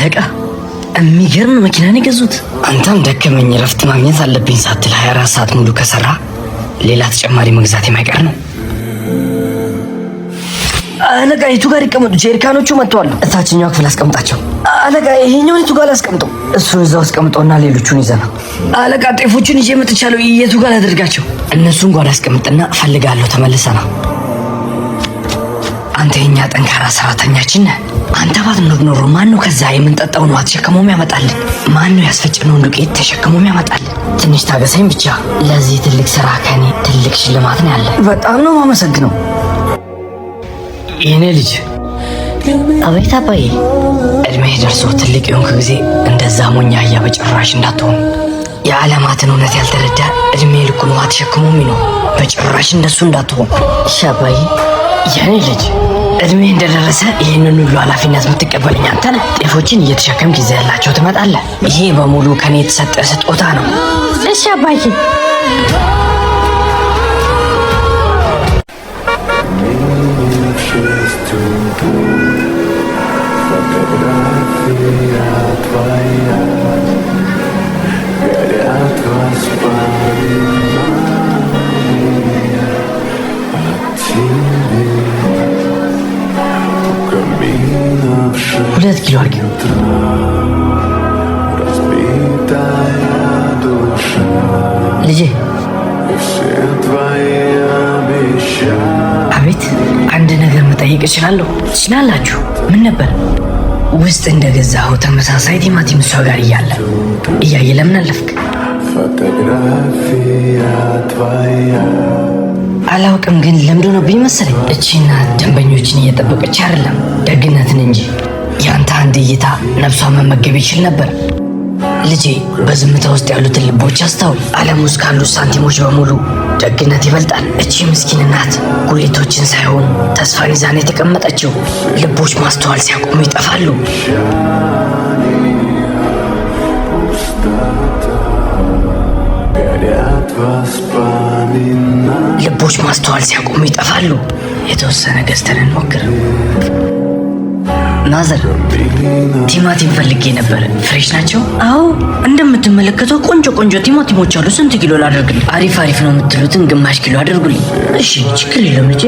አለቃ የሚገርም መኪና ነው የገዙት። አንተም ደከመኝ ረፍት ማግኘት አለብኝ ሳትል 24 ሰዓት ሙሉ ከሰራ ሌላ ተጨማሪ መግዛት የማይቀር ነው። አለቃ የቱ ጋር ይቀመጡ? ጀሪካኖቹ መጥተዋል። እታችኛው ክፍል አስቀምጣቸው። አለቃ ይሄኛውን የቱ ጋር አስቀምጠው? እሱን እዛው አስቀምጠውና ሌሎቹን ይዘና። አለቃ ጤፎቹን ይዤ መጥቻለሁ። የቱ ጋር አድርጋቸው? እነሱን ጓዳ አስቀምጥና እፈልጋለሁ። ተመልሰና አንተ የኛ ጠንካራ ሰራተኛችን ነህ። አንተ ባትኖር ኖሮ ማን ነው ከዛ የምንጠጣውን ውሃ ተሸክሞም ያመጣልን? ማን ነው ያስፈጨነውን ዱቄት ተሸክሞም ያመጣልን? ትንሽ ታገሰኝ ብቻ። ለዚህ ትልቅ ስራ ከኔ ትልቅ ሽልማት ነው ያለ። በጣም ነው የማመሰግነው የኔ ልጅ። አቤት አባዬ። እድሜህ ደርሶ ትልቅ የሆንክ ጊዜ እንደዛ ሞኛያ በጭራሽ እንዳትሆን። የዓለማትን እውነት ያልተረዳ እድሜ ልኩን ውሃ ተሸክሞ የሚኖር በጭራሽ እንደሱ እንዳትሆን። እሺ አባዬ። የኔ ልጅ እድሜ እንደደረሰ ይህንን ሁሉ ኃላፊነት የምትቀበለኝ አንተ ነህ። ጤፎችን እየተሸከም ጊዜ ያላቸው ትመጣለህ። ይሄ በሙሉ ከኔ የተሰጠ ስጦታ ነው። እሺ አባዬ። ሁለት ኪሎ አድርጊው ልጄ። አቤት። አንድ ነገር መጠየቅ እችላለሁ? ትችላላችሁ። ምን ነበር? ውስጥ እንደገዛኸው ተመሳሳይ ቲማቲም እሷ ጋር እያየ ለምን አለፍክ? አላውቅም፣ ግን ለምዶ ነው ቢመስለኝ። እቺና ደንበኞችን እየጠበቀች አይደለም፣ ደግነትን እንጂ። ያንተ አንድ እይታ ነፍሷን መመገብ ይችል ነበር። ልጄ፣ በዝምታ ውስጥ ያሉትን ልቦች አስተውል። ዓለም ውስጥ ካሉት ሳንቲሞች በሙሉ ደግነት ይበልጣል። እቺ ምስኪን እናት ጉሊቶችን ሳይሆን ተስፋን ይዛን የተቀመጠችው። ልቦች ማስተዋል ሲያቆሙ ይጠፋሉ። ልቦች ማስተዋል ሲያቆሙ ይጠፋሉ። የተወሰነ ገዝተን እንሞክር። ናዘር፣ ቲማቲም ፈልጌ ነበር። ፍሬሽ ናቸው? አዎ፣ እንደምትመለከተው ቆንጆ ቆንጆ ቲማቲሞች አሉ። ስንት ኪሎ ላደርግልኝ? አሪፍ ነው የምትሉትን ግማሽ ኪሎ አድርጉልኝ። እሺ፣ ችግር የለም ልጄ።